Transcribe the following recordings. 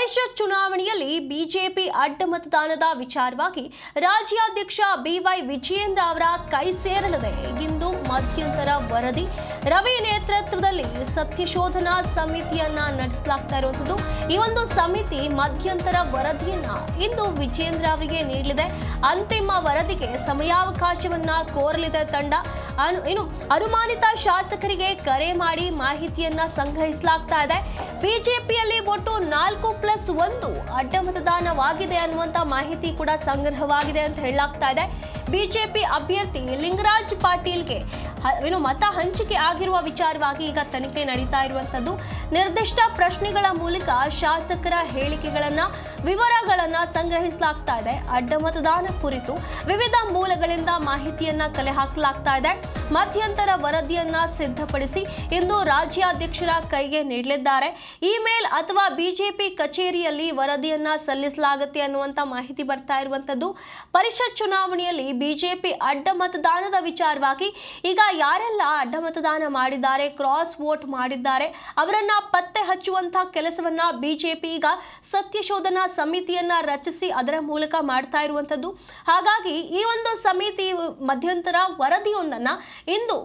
ಪರಿಷತ್ ಚುನಾವಣೆಯಲ್ಲಿ ಬಿಜೆಪಿ ಅಡ್ಡ ಮತದಾನದ ವಿಚಾರವಾಗಿ ರಾಜ್ಯಾಧ್ಯಕ್ಷ ಬಿವೈ ವಿಜಯೇಂದ್ರ ಅವರ ಕೈ ಸೇರಲಿದೆ. ಇಂದು ಮಧ್ಯಂತರ ವರದಿ ರವಿ ನೇತೃತ್ವದಲ್ಲಿ ಸತ್ಯಶೋಧನಾ ಸಮಿತಿಯನ್ನ ನಡೆಸಲಾಗ್ತಾ ಇರುವಂತದ್ದು. ಈ ಒಂದು ಸಮಿತಿ ಮಧ್ಯಂತರ ವರದಿಯನ್ನ ಇಂದು ವಿಜಯೇಂದ್ರ ಅವರಿಗೆ ನೀಡಲಿದೆ. ಅಂತಿಮ ವರದಿಗೆ ಸಮಯಾವಕಾಶವನ್ನ ಕೋರಲಿದೆ ತಂಡ. ಅನುಮಾನಿತ ಶಾಸಕರಿಗೆ ಕರೆ ಮಾಡಿ ಮಾಹಿತಿಯನ್ನ ಸಂಗ್ರಹಿಸಲಾಗ್ತಾ ಇದೆ. ಬಿಜೆಪಿಯಲ್ಲಿ ಒಟ್ಟು 4+1 ಅಡ್ಡ ಮತದಾನವಾಗಿದೆ ಅನ್ನುವಂತ ಮಾಹಿತಿ ಕೂಡ ಸಂಗ್ರಹವಾಗಿದೆ ಅಂತ ಹೇಳಲಾಗ್ತಾ ಇದೆ. ಬಿಜೆಪಿ ಅಭ್ಯರ್ಥಿ ಲಿಂಗರಾಜ್ ಪಾಟೀಲ್ಗೆ ಮತ ಹಂಚಿಕೆ ಆಗಿರುವ ವಿಚಾರವಾಗಿ ಈಗ ತನಿಖೆ ನಡೀತಾ ಇರುವಂತದ್ದು. ನಿರ್ದಿಷ್ಟ ಪ್ರಶ್ನೆಗಳ ಮೂಲಕ ಶಾಸಕರ ಹೇಳಿಕೆಗಳನ್ನ ವಿವರಗಳನ್ನ ಸಂಗ್ರಹಿಸಲಾಗ್ತಾ ಇದೆ. ಅಡ್ಡ ಮತದಾನ ಕುರಿತು ವಿವಿಧ ಮೂಲಗಳಿಂದ ಮಾಹಿತಿಯನ್ನ ಕಲೆ ಹಾಕಲಾಗ್ತಾ ಇದೆ. ಮಧ್ಯಂತರ ವರದಿಯನ್ನ ಸಿದ್ಧಪಡಿಸಿ ಇಂದು ರಾಜ್ಯಾಧ್ಯಕ್ಷರ ಕೈಗೆ ನೀಡಲಿದ್ದಾರೆ. ಇಮೇಲ್ ಅಥವಾ ಬಿಜೆಪಿ ಕಚೇರಿಯಲ್ಲಿ ವರದಿಯನ್ನ ಸಲ್ಲಿಸಲಾಗುತ್ತೆ ಅನ್ನುವಂತ ಮಾಹಿತಿ ಬರ್ತಾ ಇರುವಂತದ್ದು. ಪರಿಷತ್ ಚುನಾವಣೆಯಲ್ಲಿ ಬಿಜೆಪಿ ಅಡ್ಡ ಮತದಾನದ ವಿಚಾರವಾಗಿ ಈಗ ಯಾರೆಲ್ಲ ಅಡ್ಡ ಮತದಾನ ಮಾಡಿದ್ದಾರೆ, ಕ್ರಾಸ್ ವೋಟ್ ಮಾಡಿದ್ದಾರೆ, ಅವರನ್ನ ಪತ್ತೆ ಹಚ್ಚುವಂತಹ ಕೆಲಸವನ್ನ ಬಿಜೆಪಿ ಈಗ ಸತ್ಯಶೋಧನಾ ಸಮಿತಿಯನ್ನ ರಚಿಸಿ ಅದರ ಮೂಲಕ ಮಾಡ್ತಾ ಇರುವಂತದ್ದು. ಹಾಗಾಗಿ ಈ ಒಂದು ಸಮಿತಿ ಮಧ್ಯಂತರ ವರದಿಯೊಂದನ್ನ ಇಂದು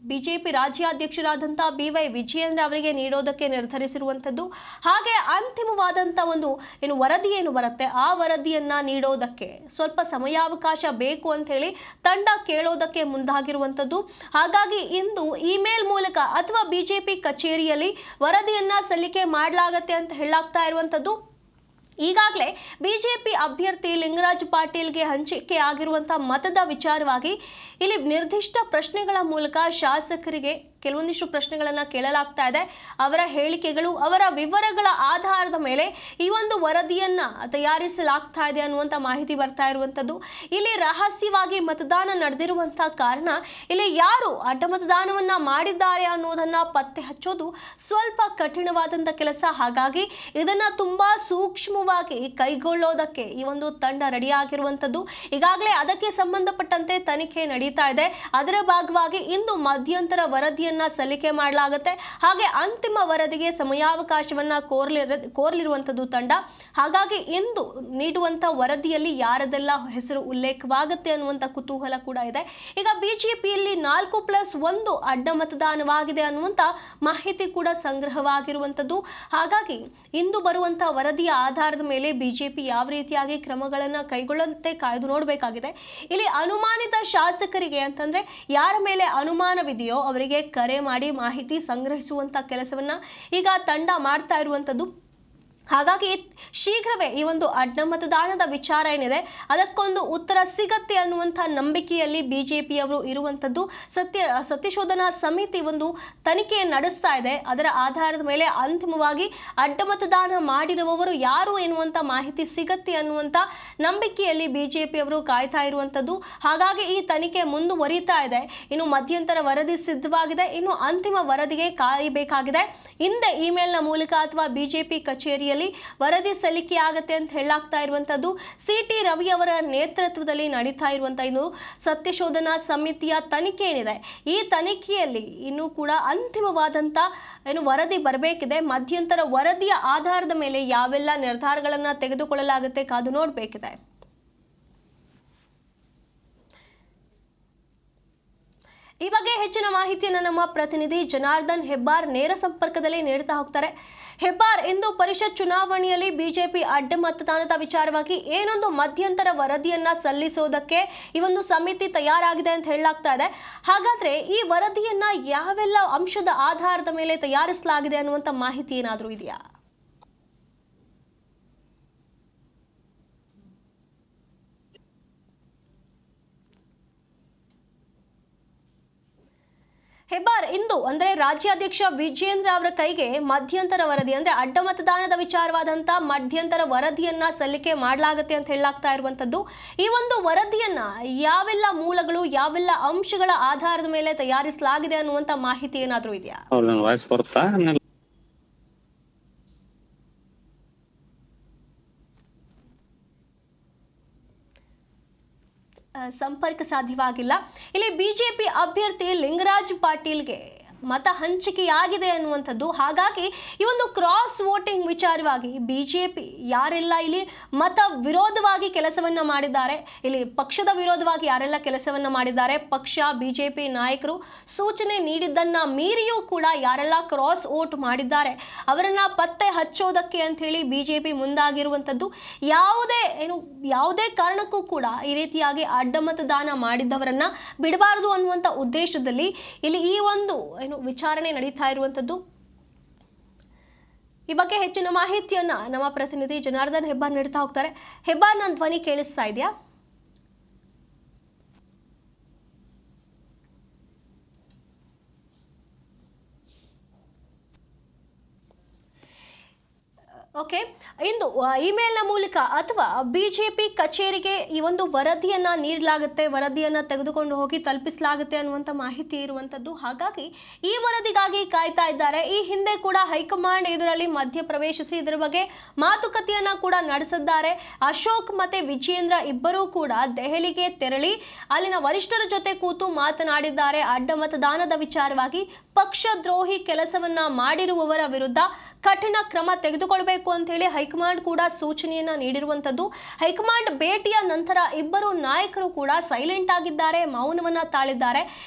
ಬಿಜೆಪಿ ರಾಜ್ಯಾಧ್ಯಕ್ಷರಾದಂತಹ ಬಿವೈ ವಿಜಯೇಂದ್ರ ಅವರಿಗೆ ನೀಡೋದಕ್ಕೆ ನಿರ್ಧರಿಸಿರುವಂತದ್ದು. ಹಾಗೆ ಅಂತಿಮವಾದಂತ ಒಂದು ವರದಿ ಏನು ಬರುತ್ತೆ ಆ ವರದಿಯನ್ನ ನೀಡೋದಕ್ಕೆ ಸ್ವಲ್ಪ ಸಮಯಾವಕಾಶ ಬೇಕು ಅಂತ ಹೇಳಿ ತಂಡ ಕೇಳೋದಕ್ಕೆ ಮುಂದಾಗಿರುವಂತದ್ದು. ಹಾಗಾಗಿ ಇಂದು ಇಮೇಲ್ ಮೂಲಕ ಅಥವಾ ಬಿಜೆಪಿ ಕಚೇರಿಯಲ್ಲಿ ವರದಿಯನ್ನ ಸಲ್ಲಿಕೆ ಮಾಡಲಾಗತ್ತೆ ಅಂತ ಹೇಳಲಾಗ್ತಾ ಇರುವಂತದ್ದು. ಈಗಾಗಲೇ ಬಿಜೆಪಿ ಅಭ್ಯರ್ಥಿ ಲಿಂಗರಾಜ್ ಪಾಟೀಲ್ಗೆ ಹಂಚಿಕೆ ಆಗಿರುವಂತಹ ಮತದ ವಿಚಾರವಾಗಿ ಇಲ್ಲಿ ನಿರ್ದಿಷ್ಟ ಪ್ರಶ್ನೆಗಳ ಮೂಲಕ ಶಾಸಕರಿಗೆ ಕೆಲವೊಂದಿಷ್ಟು ಪ್ರಶ್ನೆಗಳನ್ನ ಕೇಳಲಾಗ್ತಾ ಇದೆ. ಅವರ ಹೇಳಿಕೆಗಳು, ಅವರ ವಿವರಗಳ ಆಧಾರದ ಮೇಲೆ ಈ ಒಂದು ವರದಿಯನ್ನ ತಯಾರಿಸಲಾಗ್ತಾ ಇದೆ ಅನ್ನುವಂಥ ಮಾಹಿತಿ ಬರ್ತಾ ಇರುವಂಥದ್ದು. ಇಲ್ಲಿ ರಹಸ್ಯವಾಗಿ ಮತದಾನ ನಡೆದಿರುವಂತಹ ಕಾರಣ ಇಲ್ಲಿ ಯಾರು ಅಡ್ಡ ಮತದಾನವನ್ನ ಮಾಡಿದ್ದಾರೆ ಅನ್ನೋದನ್ನ ಪತ್ತೆ ಹಚ್ಚೋದು ಸ್ವಲ್ಪ ಕಠಿಣವಾದಂಥ ಕೆಲಸ. ಹಾಗಾಗಿ ಇದನ್ನ ತುಂಬಾ ಸೂಕ್ಷ್ಮವಾಗಿ ಕೈಗೊಳ್ಳೋದಕ್ಕೆ ಈ ಒಂದು ತಂಡ ರೆಡಿಯಾಗಿರುವಂಥದ್ದು. ಈಗಾಗಲೇ ಅದಕ್ಕೆ ಸಂಬಂಧಪಟ್ಟಂತೆ ತನಿಖೆ ನಡೀತಾ ಇದೆ. ಅದರ ಭಾಗವಾಗಿ ಇಂದು ಮಧ್ಯಂತರ ವರದಿ ಸಲ್ಲಿಕೆ ಮಾಡಲಾಗುತ್ತೆ. ಹಾಗೆ ಅಂತಿಮ ವರದಿಗೆ ಸಮಯಾವಕಾಶವನ್ನ ಕೋರಲಿರುವಂತದ್ದು ತಂಡ. ಹಾಗಾಗಿ ಇಂದು ನೀಡುವಂತ ವರದಿಯಲ್ಲಿ ಯಾರದೆಲ್ಲ ಹೆಸರು ಉಲ್ಲೇಖವಾಗುತ್ತೆ ಅನ್ನುವಂತ ಕುತೂಹಲ ಕೂಡ ಇದೆ. ಈಗ ಬಿಜೆಪಿಯಲ್ಲಿ 4+1 ಅಡ್ಡ ಮತದಾನವಾಗಿದೆ ಅನ್ನುವಂತ ಮಾಹಿತಿ ಕೂಡ ಸಂಗ್ರಹವಾಗಿರುವಂತದ್ದು. ಹಾಗಾಗಿ ಇಂದು ಬರುವಂತಹ ವರದಿಯ ಆಧಾರದ ಮೇಲೆ ಬಿಜೆಪಿ ಯಾವ ರೀತಿಯಾಗಿ ಕ್ರಮಗಳನ್ನ ಕೈಗೊಳ್ಳುತ್ತೆ ಕಾಯ್ದು ನೋಡಬೇಕಾಗಿದೆ. ಇಲ್ಲಿ ಅನುಮಾನಿತ ಶಾಸಕರಿಗೆ ಅಂತಂದ್ರೆ ಯಾರ ಮೇಲೆ ಅನುಮಾನವಿದೆಯೋ ಅವರಿಗೆ ಕರೆ ಮಾಡಿ ಮಾಹಿತಿ ಸಂಗ್ರಹಿಸುವಂತ ಕೆಲಸವನ್ನ ಈಗ ತಂಡ ಮಾಡ್ತಾ ಇರುವಂತದ್ದು. ಹಾಗಾಗಿ ಶೀಘ್ರವೇ ಈ ಒಂದು ಅಡ್ಡ ಮತದಾನದ ವಿಚಾರ ಏನಿದೆ ಅದಕ್ಕೊಂದು ಉತ್ತರ ಸಿಗತ್ತೆ ಅನ್ನುವಂಥ ನಂಬಿಕೆಯಲ್ಲಿ ಬಿಜೆಪಿಯವರು ಇರುವಂಥದ್ದು. ಸತ್ಯಶೋಧನಾ ಸಮಿತಿ ಒಂದು ತನಿಖೆ ನಡೆಸ್ತಾ ಇದೆ. ಅದರ ಆಧಾರದ ಮೇಲೆ ಅಂತಿಮವಾಗಿ ಅಡ್ಡ ಮತದಾನ ಮಾಡಿರುವವರು ಯಾರು ಎನ್ನುವಂಥ ಮಾಹಿತಿ ಸಿಗತ್ತೆ ಅನ್ನುವಂಥ ನಂಬಿಕೆಯಲ್ಲಿ ಬಿಜೆಪಿಯವರು ಕಾಯ್ತಾ ಇರುವಂಥದ್ದು. ಹಾಗಾಗಿ ಈ ತನಿಖೆ ಮುಂದುವರಿತಾ ಇದೆ. ಇನ್ನು ಮಧ್ಯಂತರ ವರದಿ ಸಿದ್ಧವಾಗಿದೆ. ಇನ್ನು ಅಂತಿಮ ವರದಿಗೆ ಕಾಯಬೇಕಾಗಿದೆ. ಹಿಂದೆ ಇಮೇಲ್ನ ಮೂಲಕ ಅಥವಾ ಬಿಜೆಪಿ ಕಚೇರಿಯಲ್ಲಿ ವರದಿ ಸಲ್ಲಿಕೆ ಆಗತ್ತೆ ಅಂತ ಹೇಳಲಾಗ್ತಾ ಇರುವಂತದ್ದು. ಸಿ.ಟಿ. ರವಿ ಅವರ ನೇತೃತ್ವದಲ್ಲಿ ನಡೀತಾ ಇರುವಂತಹ ಸತ್ಯಶೋಧನಾ ಸಮಿತಿಯ ತನಿಖೆ ಏನಿದೆ ಈ ತನಿಖೆಯಲ್ಲಿ ಇನ್ನೂ ಕೂಡ ಅಂತಿಮವಾದಂತ ವರದಿ ಬರಬೇಕಿದೆ. ಮಧ್ಯಂತರ ವರದಿಯ ಆಧಾರದ ಮೇಲೆ ಯಾವೆಲ್ಲ ನಿರ್ಧಾರಗಳನ್ನ ತೆಗೆದುಕೊಳ್ಳಲಾಗುತ್ತೆ ಕಾದು ನೋಡಬೇಕಿದೆ. ಈ ಬಗ್ಗೆ ಹೆಚ್ಚಿನ ಮಾಹಿತಿಯನ್ನು ನಮ್ಮ ಪ್ರತಿನಿಧಿ ಜನಾರ್ದನ್ ಹೆಬ್ಬಾರ್ ನೇರ ಸಂಪರ್ಕದಲ್ಲಿ ನೀಡ್ತಾ ಹೋಗ್ತಾರೆ. ಹೆಬ್ಬಾರ್, ಇಂದು ಪರಿಷತ್ ಚುನಾವಣೆಯಲ್ಲಿ ಬಿಜೆಪಿ ಅಡ್ಡ ಮತದಾನದ ವಿಚಾರವಾಗಿ ಏನೊಂದು ಮಧ್ಯಂತರ ವರದಿಯನ್ನ ಸಲ್ಲಿಸೋದಕ್ಕೆ ಈ ಒಂದು ಸಮಿತಿ ತಯಾರಾಗಿದೆ ಅಂತ ಹೇಳಲಾಗ್ತಾ ಇದೆ. ಹಾಗಾದ್ರೆ ಈ ವರದಿಯನ್ನ ಯಾವೆಲ್ಲ ಅಂಶದ ಆಧಾರದ ಮೇಲೆ ತಯಾರಿಸಲಾಗಿದೆ ಅನ್ನುವಂಥ ಮಾಹಿತಿ ಏನಾದರೂ ಇದೆಯಾ? ಹೆಬ್ಬಾರ್, ಇಂದು ಅಂದ್ರೆ ರಾಜ್ಯಾಧ್ಯಕ್ಷ ವಿಜಯೇಂದ್ರ ಅವರ ಕೈಗೆ ಮಧ್ಯಂತರ ವರದಿ ಅಂದ್ರೆ ಅಡ್ಡ ಮತದಾನದ ವಿಚಾರವಾದಂತ ಮಧ್ಯಂತರ ವರದಿಯನ್ನ ಸಲ್ಲಿಕೆ ಮಾಡಲಾಗುತ್ತೆ ಅಂತ ಹೇಳಲಾಗ್ತಾ ಇರುವಂತದ್ದು. ಈ ಒಂದು ವರದಿಯನ್ನ ಯಾವೆಲ್ಲ ಮೂಲಗಳು, ಯಾವೆಲ್ಲ ಅಂಶಗಳ ಆಧಾರದ ಮೇಲೆ ತಯಾರಿಸಲಾಗಿದೆ ಅನ್ನುವಂತ ಮಾಹಿತಿ ಏನಾದರೂ ಇದೆಯಾ? ಸಂಪರ್ಕ ಸಾಧ್ಯವಾಗಿಲ್ಲ. ಇಲ್ಲಿ ಬಿಜೆಪಿ ಅಭ್ಯರ್ಥಿ ಲಿಂಗರಾಜ್ ಪಾಟೀಲ್ಗೆ ಮತ ಹಂಚಿಕೆಯಾಗಿದೆ ಅನ್ನುವಂಥದ್ದು. ಹಾಗಾಗಿ ಈ ಒಂದು ಕ್ರಾಸ್ ವೋಟಿಂಗ್ ವಿಚಾರವಾಗಿ ಬಿಜೆಪಿ ಯಾರೆಲ್ಲ ಇಲ್ಲಿ ಮತ ವಿರೋಧವಾಗಿ ಕೆಲಸವನ್ನ ಮಾಡಿದ್ದಾರೆ, ಇಲ್ಲಿ ಪಕ್ಷದ ವಿರೋಧವಾಗಿ ಯಾರೆಲ್ಲ ಕೆಲಸವನ್ನ ಮಾಡಿದ್ದಾರೆ, ಪಕ್ಷ ಬಿಜೆಪಿ ನಾಯಕರು ಸೂಚನೆ ನೀಡಿದ್ದನ್ನ ಮೀರಿಯೂ ಕೂಡ ಯಾರೆಲ್ಲ ಕ್ರಾಸ್ ವೋಟ್ ಮಾಡಿದ್ದಾರೆ ಅವರನ್ನ ಪತ್ತೆ ಹಚ್ಚೋದಕ್ಕೆ ಅಂತ ಹೇಳಿ ಬಿಜೆಪಿ ಮುಂದಾಗಿರುವಂಥದ್ದು. ಯಾವುದೇ ಕಾರಣಕ್ಕೂ ಕೂಡ ಈ ರೀತಿಯಾಗಿ ಅಡ್ಡ ಮತದಾನ ಮಾಡಿದ್ದವರನ್ನ ಬಿಡಬಾರದು ಅನ್ನುವಂಥ ಉದ್ದೇಶದಲ್ಲಿ ಇಲ್ಲಿ ಈ ಒಂದು ವಿಚಾರಣೆ ನಡೀತಾ ಇರುವಂತದ್ದು. ಈ ಬಗ್ಗೆ ಹೆಚ್ಚಿನ ಮಾಹಿತಿಯನ್ನ ನಮ್ಮ ಪ್ರತಿನಿಧಿ ಜನಾರ್ದನ್ ಹೆಬ್ಬಾರ್ ನೀಡ್ತಾ ಹೋಗ್ತಾರೆ. ಹೆಬ್ಬಾರ್, ನನ್ನ ಧ್ವನಿ ಕೇಳಿಸ್ತಾ ಇದೆಯಾ? ಓಕೆ, ಇಂದು ಇಮೇಲ್ನ ಮೂಲಕ ಅಥವಾ ಬಿಜೆಪಿ ಕಚೇರಿಗೆ ಈ ಒಂದು ವರದಿಯನ್ನ ನೀಡಲಾಗುತ್ತೆ, ವರದಿಯನ್ನ ತೆಗೆದುಕೊಂಡು ಹೋಗಿ ತಲುಪಿಸಲಾಗುತ್ತೆ ಅನ್ನುವಂಥ ಮಾಹಿತಿ ಇರುವಂಥದ್ದು. ಹಾಗಾಗಿ ಈ ವರದಿಗಾಗಿ ಕಾಯ್ತಾ ಇದ್ದಾರೆ. ಈ ಹಿಂದೆ ಕೂಡ ಹೈಕಮಾಂಡ್ ಇದರಲ್ಲಿ ಮಧ್ಯಪ್ರವೇಶಿಸಿ ಇದರ ಬಗ್ಗೆ ಮಾತುಕತೆಯನ್ನ ಕೂಡ ನಡೆಸಿದ್ದಾರೆ. ಅಶೋಕ್ ಮತ್ತೆ ವಿಜಯೇಂದ್ರ ಇಬ್ಬರೂ ಕೂಡ ದೆಹಲಿಗೆ ತೆರಳಿ ಅಲ್ಲಿನ ವರಿಷ್ಠರ ಜೊತೆ ಕೂತು ಮಾತನಾಡಿದ್ದಾರೆ. ಅಡ್ಡ ಮತದಾನದ ವಿಚಾರವಾಗಿ ಪಕ್ಷದ್ರೋಹಿ ಕೆಲಸವನ್ನ ಮಾಡಿರುವವರ ವಿರುದ್ಧ ಕಠಿಣ ಕ್ರಮ ತೆಗೆದುಕೊಳ್ಳಬೇಕು ಅಂತ ಹೇಳಿ ಹೈಕಮಾಂಡ್ ಕೂಡ ಸೂಚನೆಯನ್ನ ನೀಡಿರುವಂತದ್ದು. ಹೈಕಮಾಂಡ್ ಭೇಟಿಯ ನಂತರ ಇಬ್ಬರು ನಾಯಕರು ಕೂಡ ಸೈಲೆಂಟ್ ಆಗಿದ್ದಾರೆ, ಮೌನವನ್ನ ತಾಳಿದ್ದಾರೆ.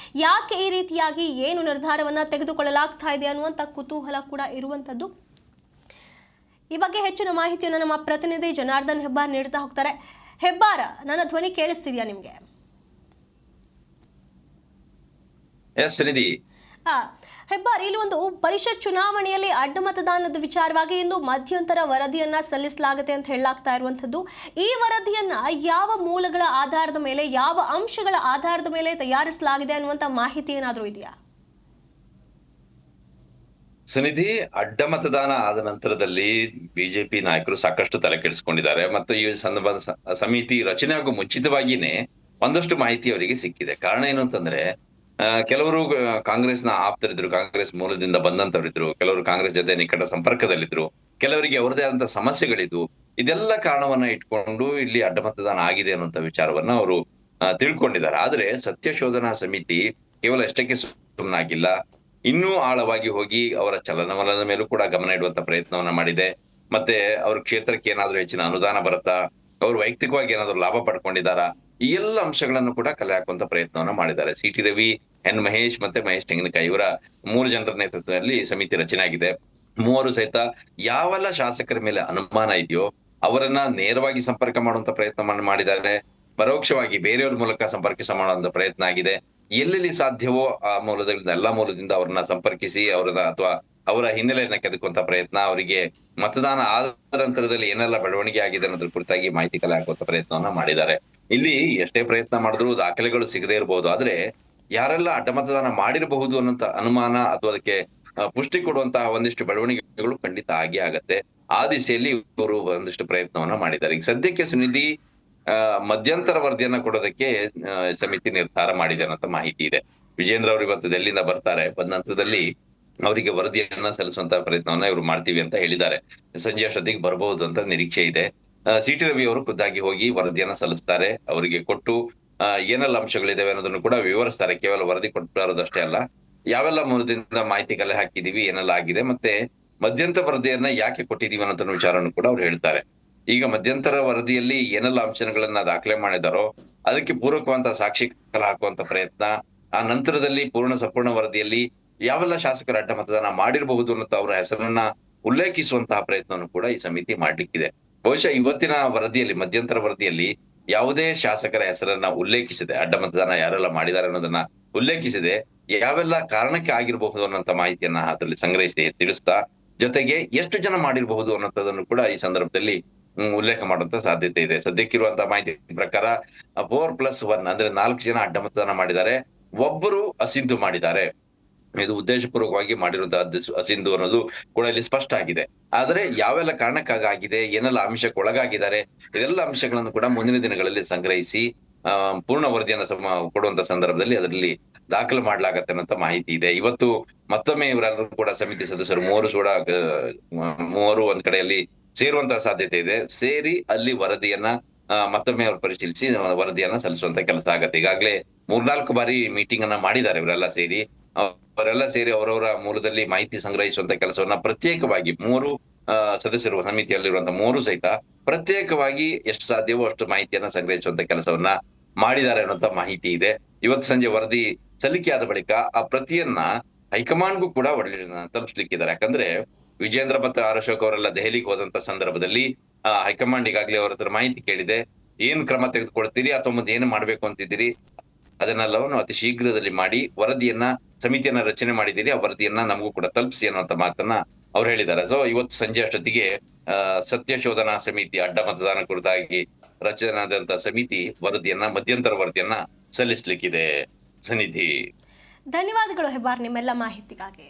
ಯಾಕೆ ಈ ರೀತಿಯಾಗಿ ಏನು ನಿರ್ಧಾರವನ್ನ ತೆಗೆದುಕೊಳ್ಳಲಾಗ್ತಾ ಇದೆ ಅನ್ನುವಂಥ ಕುತೂಹಲ ಕೂಡ ಇರುವಂತದ್ದು. ಈ ಬಗ್ಗೆ ಹೆಚ್ಚಿನ ಮಾಹಿತಿಯನ್ನು ನಮ್ಮ ಪ್ರತಿನಿಧಿ ಜನಾರ್ದನ್ ಹೆಬ್ಬಾರ್ ನೀಡ್ತಾ ಹೋಗ್ತಾರೆ. ಹೆಬ್ಬಾರ, ನನ್ನ ಧ್ವನಿ ಕೇಳಿಸ್ತಿದ್ಯಾ ನಿಮ್ಗೆ? ಹೆಬ್ಬಾರ್, ಇಲ್ಲಿ ಒಂದು ಪರಿಷತ್ ಚುನಾವಣೆಯಲ್ಲಿ ಅಡ್ಡ ಮತದಾನದ ವಿಚಾರವಾಗಿ ಇಂದು ಮಧ್ಯಂತರ ವರದಿಯನ್ನ ಸಲ್ಲಿಸಲಾಗುತ್ತೆ ಅಂತ ಹೇಳಲಾಗ್ತಾ ಇರುವಂತದ್ದು. ಈ ವರದಿಯನ್ನ ಯಾವ ಮೂಲಗಳ ಆಧಾರದ ಮೇಲೆ, ಯಾವ ಅಂಶಗಳ ಆಧಾರದ ಮೇಲೆ ತಯಾರಿಸಲಾಗಿದೆ ಅನ್ನುವಂತ ಮಾಹಿತಿ ಏನಾದ್ರೂ ಇದೆಯಾ? ಸುನಿಧಿ, ಅಡ್ಡ ಮತದಾನ ಆದ ನಂತರದಲ್ಲಿ ಬಿಜೆಪಿ ನಾಯಕರು ಸಾಕಷ್ಟು ತಲೆ ಕೆಡಿಸಿಕೊಂಡಿದ್ದಾರೆ ಮತ್ತು ಈ ಸಂದರ್ಭದ ಸಮಿತಿ ರಚನೆ ಆಗೋ ಮುಂಚಿತವಾಗಿನೇ ಒಂದಷ್ಟು ಮಾಹಿತಿ ಅವರಿಗೆ ಸಿಕ್ಕಿದೆ. ಕಾರಣ ಏನು ಅಂತಂದ್ರೆ, ಕೆಲವರು ಕಾಂಗ್ರೆಸ್ನ ಆಪ್ತರಿದ್ರು, ಕಾಂಗ್ರೆಸ್ ಮೂಲದಿಂದ ಬಂದಂತವರಿದ್ರು, ಕೆಲವರು ಕಾಂಗ್ರೆಸ್ ಜೊತೆ ನಿಕಟ ಸಂಪರ್ಕದಲ್ಲಿದ್ರು, ಕೆಲವರಿಗೆ ಅವರದೇ ಆದಂತಹ ಸಮಸ್ಯೆಗಳಿದ್ವು. ಇದೆಲ್ಲ ಕಾರಣವನ್ನ ಇಟ್ಕೊಂಡು ಇಲ್ಲಿ ಅಡ್ಡ ಮತದಾನ ಆಗಿದೆ ಅನ್ನುವಂತ ವಿಚಾರವನ್ನ ಅವರು ತಿಳ್ಕೊಂಡಿದ್ದಾರೆ. ಆದ್ರೆ ಸತ್ಯ ಶೋಧನಾ ಸಮಿತಿ ಕೇವಲ ಎಷ್ಟಕ್ಕೆ ಸುಮ್ಮನಾಗಿಲ್ಲ, ಇನ್ನೂ ಆಳವಾಗಿ ಹೋಗಿ ಅವರ ಚಲನವಲನದ ಮೇಲೂ ಕೂಡ ಗಮನ ಇಡುವಂತ ಪ್ರಯತ್ನವನ್ನ ಮಾಡಿದೆ. ಮತ್ತೆ ಅವ್ರ ಕ್ಷೇತ್ರಕ್ಕೆ ಏನಾದ್ರೂ ಹೆಚ್ಚಿನ ಅನುದಾನ ಬರುತ್ತಾ, ಅವ್ರು ವೈಯಕ್ತಿಕವಾಗಿ ಏನಾದ್ರು ಲಾಭ ಪಡ್ಕೊಂಡಿದ್ದಾರಾ, ಈ ಎಲ್ಲ ಅಂಶಗಳನ್ನು ಕೂಡ ಕಲೆ ಹಾಕುವಂತ ಪ್ರಯತ್ನವನ್ನ ಮಾಡಿದ್ದಾರೆ. ಸಿ.ಟಿ. ರವಿ, ಎನ್ ಮಹೇಶ್ ಮತ್ತೆ ಮಹೇಶ್ ತೆಂಗಿನಕಾಯಿ ಇವರ 3 ಜನರ ನೇತೃತ್ವದಲ್ಲಿ ಸಮಿತಿ ರಚನೆ ಆಗಿದೆ. ಮೂವರು ಸಹಿತ ಯಾವೆಲ್ಲ ಶಾಸಕರ ಮೇಲೆ ಅನುಮಾನ ಇದೆಯೋ ಅವರನ್ನ ನೇರವಾಗಿ ಸಂಪರ್ಕ ಮಾಡುವಂತ ಪ್ರಯತ್ನವನ್ನು ಮಾಡಿದ್ದಾರೆ. ಪರೋಕ್ಷವಾಗಿ ಬೇರೆಯವ್ರ ಮೂಲಕ ಸಂಪರ್ಕಿಸ ಮಾಡುವಂತ ಪ್ರಯತ್ನ ಆಗಿದೆ. ಎಲ್ಲೆಲ್ಲಿ ಸಾಧ್ಯವೋ ಆ ಮೂಲದಿಂದ, ಎಲ್ಲಾ ಮೂಲದಿಂದ ಅವ್ರನ್ನ ಸಂಪರ್ಕಿಸಿ ಅವರನ್ನ ಅಥವಾ ಅವರ ಹಿನ್ನೆಲೆಯನ್ನ ಕೆದಕುವಂತ ಪ್ರಯತ್ನ, ಅವರಿಗೆ ಮತದಾನ ಆದ ನಂತರದಲ್ಲಿ ಏನೆಲ್ಲ ಬೆಳವಣಿಗೆ ಆಗಿದೆ ಅನ್ನೋದ್ರ ಕುರಿತಾಗಿ ಮಾಹಿತಿ ಕಲೆ ಹಾಕುವಂತ ಪ್ರಯತ್ನವನ್ನ ಮಾಡಿದ್ದಾರೆ. ಇಲ್ಲಿ ಎಷ್ಟೇ ಪ್ರಯತ್ನ ಮಾಡಿದ್ರು ದಾಖಲೆಗಳು ಸಿಗದೇ ಇರಬಹುದು, ಆದ್ರೆ ಯಾರೆಲ್ಲ ಅಡ್ಡ ಮತದಾನ ಮಾಡಿರಬಹುದು ಅನ್ನೋಂತ ಅನುಮಾನ ಅಥವಾ ಅದಕ್ಕೆ ಪುಷ್ಟಿ ಕೊಡುವಂತಹ ಒಂದಿಷ್ಟು ಬೆಳವಣಿಗೆಗಳು ಖಂಡಿತ ಆಗೇ ಆಗತ್ತೆ. ಆ ದಿಸೆಯಲ್ಲಿ ಇವರು ಒಂದಿಷ್ಟು ಪ್ರಯತ್ನವನ್ನ ಮಾಡಿದ್ದಾರೆ. ಈಗ ಸದ್ಯಕ್ಕೆ ಸುನಿಧಿ ಮಧ್ಯಂತರ ವರದಿಯನ್ನ ಕೊಡೋದಕ್ಕೆ ಸಮಿತಿ ನಿರ್ಧಾರ ಮಾಡಿದೆ ಅನ್ನೋ ಮಾಹಿತಿ ಇದೆ. ವಿಜೇಂದ್ರ ಅವರು ಇವತ್ತು ಡೆಲ್ಲಿಯಿಂದ ಬರ್ತಾರೆ. ಬಂದ ನಂತರದಲ್ಲಿ ಅವರಿಗೆ ವರದಿಯನ್ನ ಸಲ್ಲಿಸುವಂತ ಪ್ರಯತ್ನವನ್ನ ಇವರು ಮಾಡ್ತೀವಿ ಅಂತ ಹೇಳಿದ್ದಾರೆ. ಸಂಜೆ ಅಷ್ಟೊತ್ತಿಗೆ ಬರಬಹುದು ಅಂತ ನಿರೀಕ್ಷೆ ಇದೆ. ಸಿ.ಟಿ. ರವಿ ಅವರು ಖುದ್ದಾಗಿ ಹೋಗಿ ವರದಿಯನ್ನ ಸಲ್ಲಿಸ್ತಾರೆ. ಅವರಿಗೆ ಕೊಟ್ಟು ಏನೆಲ್ಲ ಅಂಶಗಳಿದಾವೆ ಅನ್ನೋದನ್ನು ಕೂಡ ವಿವರಿಸ್ತಾರೆ. ಕೇವಲ ವರದಿ ಕೊಟ್ಟಿರೋದಷ್ಟೇ ಅಲ್ಲ, ಯಾವೆಲ್ಲ ಮೂಲದಿಂದ ಮಾಹಿತಿ ಕಲೆ ಹಾಕಿದೀವಿ, ಏನೆಲ್ಲ ಆಗಿದೆ, ಮತ್ತೆ ಮಧ್ಯಂತರ ವರದಿಯನ್ನ ಯಾಕೆ ಕೊಟ್ಟಿದೀವಿ ಅನ್ನೋ ವಿಚಾರವನ್ನು ಕೂಡ ಅವ್ರು ಹೇಳ್ತಾರೆ. ಈಗ ಮಧ್ಯಂತರ ವರದಿಯಲ್ಲಿ ಏನೆಲ್ಲ ಅಂಶಗಳನ್ನ ದಾಖಲೆ ಮಾಡಿದಾರೋ ಅದಕ್ಕೆ ಪೂರಕವಂತ ಸಾಕ್ಷಿ ಕಲೆ ಹಾಕುವಂತ ಪ್ರಯತ್ನ, ಆ ನಂತರದಲ್ಲಿ ಸಂಪೂರ್ಣ ವರದಿಯಲ್ಲಿ ಯಾವೆಲ್ಲ ಶಾಸಕರು ಅಡ್ಡ ಮತದಾನ ಮಾಡಿರಬಹುದು ಅನ್ನೋ ಅವರ ಹೆಸರನ್ನ ಉಲ್ಲೇಖಿಸುವಂತಹ ಪ್ರಯತ್ನವನ್ನು ಕೂಡ ಈ ಸಮಿತಿ ಮಾಡ್ಲಿಕ್ಕಿದೆ. ಬಹುಶಃ ಇವತ್ತಿನ ವರದಿಯಲ್ಲಿ, ಮಧ್ಯಂತರ ವರದಿಯಲ್ಲಿ ಯಾವುದೇ ಶಾಸಕರ ಹೆಸರನ್ನ ಉಲ್ಲೇಖಿಸಿದೆ, ಅಡ್ಡ ಮತದಾನ ಯಾರೆಲ್ಲ ಮಾಡಿದ್ದಾರೆ ಅನ್ನೋದನ್ನ ಉಲ್ಲೇಖಿಸಿದೆ, ಯಾವೆಲ್ಲ ಕಾರಣಕ್ಕೆ ಆಗಿರಬಹುದು ಅನ್ನೋಂತ ಮಾಹಿತಿಯನ್ನ ಅದರಲ್ಲಿ ಸಂಗ್ರಹಿಸಿ ತಿಳಿಸ್ತಾ, ಜೊತೆಗೆ ಎಷ್ಟು ಜನ ಮಾಡಿರಬಹುದು ಅನ್ನೋದನ್ನು ಕೂಡ ಈ ಸಂದರ್ಭದಲ್ಲಿ ಉಲ್ಲೇಖ ಮಾಡುವಂತ ಸಾಧ್ಯತೆ ಇದೆ. ಸದ್ಯಕ್ಕಿರುವಂತಹ ಮಾಹಿತಿ ಪ್ರಕಾರ 4+1 ಅಂದ್ರೆ 4 ಜನ ಅಡ್ಡ ಮತದಾನ ಮಾಡಿದ್ದಾರೆ, ಒಬ್ಬರು ಅಸಿಂಧು ಮಾಡಿದ್ದಾರೆ. ಇದು ಉದ್ದೇಶಪೂರ್ವಕವಾಗಿ ಮಾಡಿರುವಂತಹ ಅಸಿಂಧು ಅನ್ನೋದು ಕೂಡ ಇಲ್ಲಿ ಸ್ಪಷ್ಟ ಆಗಿದೆ. ಆದ್ರೆ ಯಾವೆಲ್ಲ ಕಾರಣಕ್ಕಾಗಿದೆ, ಏನೆಲ್ಲ ಅಂಶಕ್ಕೆ ಒಳಗಾಗಿದ್ದಾರೆ, ಇದೆಲ್ಲ ಅಂಶಗಳನ್ನು ಕೂಡ ಮುಂದಿನ ದಿನಗಳಲ್ಲಿ ಸಂಗ್ರಹಿಸಿ ಪೂರ್ಣ ವರದಿಯನ್ನ ಕೊಡುವಂತ ಸಂದರ್ಭದಲ್ಲಿ ಅದರಲ್ಲಿ ದಾಖಲು ಮಾಡ್ಲಾಗತ್ತೆ ಅನ್ನೋ ಮಾಹಿತಿ ಇದೆ. ಇವತ್ತು ಮತ್ತೊಮ್ಮೆ ಇವರೆಲ್ಲರೂ ಕೂಡ ಸಮಿತಿ ಸದಸ್ಯರು ಮೂವರು ಒಂದ್ ಕಡೆಯಲ್ಲಿ ಸೇರುವಂತಹ ಸಾಧ್ಯತೆ ಇದೆ. ಸೇರಿ ಅಲ್ಲಿ ವರದಿಯನ್ನ ಮತ್ತೊಮ್ಮೆ ಅವರು ಪರಿಶೀಲಿಸಿ ವರದಿಯನ್ನ ಸಲ್ಲಿಸುವಂತ ಕೆಲಸ ಆಗತ್ತೆ. ಈಗಾಗಲೇ 3-4 ಬಾರಿ ಮೀಟಿಂಗ್ ಅನ್ನ ಮಾಡಿದ್ದಾರೆ ಇವರೆಲ್ಲ ಸೇರಿ. ಅವರೆಲ್ಲ ಸೇರಿ ಅವರವರ ಮೂಲದಲ್ಲಿ ಮಾಹಿತಿ ಸಂಗ್ರಹಿಸುವಂತ ಕೆಲಸವನ್ನ ಪ್ರತ್ಯೇಕವಾಗಿ 3 ಸದಸ್ಯರು ಸಮಿತಿಯಲ್ಲಿರುವಂತಹ 3 ಸಹಿತ ಪ್ರತ್ಯೇಕವಾಗಿ ಎಷ್ಟು ಸಾಧ್ಯವೋ ಅಷ್ಟು ಮಾಹಿತಿಯನ್ನ ಸಂಗ್ರಹಿಸುವಂತ ಕೆಲಸವನ್ನ ಮಾಡಿದ್ದಾರೆ ಅನ್ನುವಂತ ಮಾಹಿತಿ ಇದೆ. ಇವತ್ತು ಸಂಜೆ ವರದಿ ಸಲ್ಲಿಕೆಯಾದ ಬಳಿಕ ಆ ಪ್ರತಿಯನ್ನ ಹೈಕಮಾಂಡ್ಗೂ ಕೂಡ ತಲುಪಿಸ್ಲಿಕ್ಕಿದ್ದಾರೆ. ಯಾಕಂದ್ರೆ ವಿಜೇಂದ್ರ ಮತ್ತು ಆರ್ ಅಶೋಕ್ ಅವರೆಲ್ಲ ದೆಹಲಿಗೆ ಹೋದಂತ ಸಂದರ್ಭದಲ್ಲಿ ಹೈಕಮಾಂಡ್ ಈಗಾಗಲೇ ಅವರ ಹತ್ರ ಮಾಹಿತಿ ಕೇಳಿದೆ. ಏನ್ ಕ್ರಮ ತೆಗೆದುಕೊಳ್ತೀರಿ ಅಥವಾ ಮುಂದೆ ಏನು ಮಾಡ್ಬೇಕು ಅಂತಿದ್ದೀರಿ ಅದನ್ನೆಲ್ಲವನ್ನು ಅತಿ ಶೀಘ್ರದಲ್ಲಿ ಮಾಡಿ ವರದಿಯನ್ನ ಸಮಿತಿಯನ್ನ ರಚನೆ ಮಾಡಿದ್ದೀರಿ, ಆ ವರದಿಯನ್ನ ನಮಗೂ ಕೂಡ ತಲುಪಿಸಿ ಅನ್ನುವಂತ ಮಾತನ್ನ ಅವ್ರು ಹೇಳಿದ್ದಾರೆ. ಸೊ ಇವತ್ತು ಸಂಜೆ ಅಷ್ಟೊತ್ತಿಗೆ ಸತ್ಯ ಶೋಧನಾ ಸಮಿತಿ ಅಡ್ಡ ಮತದಾನ ಕುರಿತಾಗಿ ರಚನಾದಂತ ಸಮಿತಿ ಮಧ್ಯಂತರ ವರದಿಯನ್ನ ಸಲ್ಲಿಸ್ಲಿಕ್ಕಿದೆ. ಸನ್ನಿಧಿ, ಧನ್ಯವಾದಗಳು ಹೆಬ್ಬಾರ್ ನಿಮ್ಮೆಲ್ಲ ಮಾಹಿತಿಗಾಗಿ.